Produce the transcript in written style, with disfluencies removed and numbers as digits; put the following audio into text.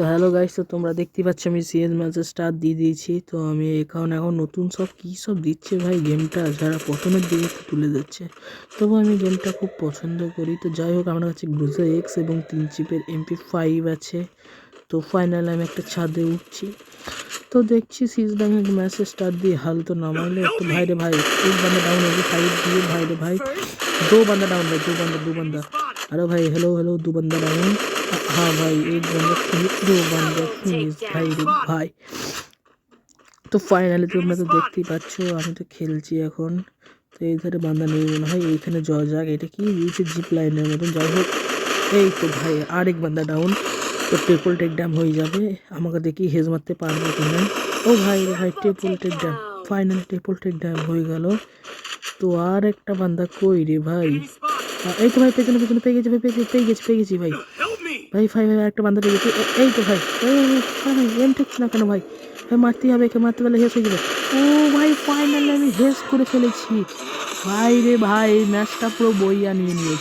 তো hello guys, তো তোমরা দেখতে পাচ্ছ আমি সিএস ম্যাচে স্টার দিয়ে দিয়েছি। তো আমি এখন নতুন সব কী সব দিচ্ছে ভাই গেমটা, যারা প্রথমের দিকে তুলে যাচ্ছে। তবু আমি গেমটা খুব পছন্দ করি। তো যাই হোক, আমার কাছে গ্রুজা এক্স এবং 3 চিপের MP5 আছে। তো ফাইনালি আমি একটা ছাদে উঠছি। তো দেখছি সিএস ব্যাংক ম্যাচে স্টার দিয়ে হাল তো নামাইলে। তো ভাই রে ভাই, एक बंदा डाउन होगी फाइट दिए भाई रे भाई, 2 बंदा डाउन भाई, 2 बंदा। अरे भाई हेलो हेलो, 2 बंदा डाउन। हाँ भाई, 1 बंदा फिनिश, 2 बंदा फिनिश भाई रे भाই। তো ফাইনালি তোমরা তো দেখতেই পাচ্ছ আমি তো খেলছি এখন। তো এই ধারে বান্দা নেই মনে হয়, এইখানে যাওয়া যাক। এটা কি দিয়েছে জিপ লাইনের মতন, যাই হোক। এই তো ভাই আরেক বান্দা ডাউন। তো ট্রিপল টেক ড্যাম হয়ে যাবে, আমাকে দেখি হেজ মারতে পারবো কিনা। ও ভাই রে ভাই, ট্রিপল টেক ড্যাম, ফাইনালি ট্রিপল টেক ড্যাম হয়ে গেল। তো আর একটা বান্দা কই রে ভাই? এই তো ভাই, পেছনে পেছনে পেয়ে গেছি ভাই, পেয়ে গেছি ভাই। ভাই ভাই ভাই একটা বান্দা পেয়ে গেছি। এই তো ভাই, ভাই এম ঠেকছি না কেন ভাই? ভাই মারতেই হবে, একে মারতে পারলে হেস হয়ে যাবে। ও ভাই ফাইনালি আমি হেস করে ফেলেছি ভাই রে ভাই, ম্যাচটা পুরো বইয়া নিয়ে নিয়েছি।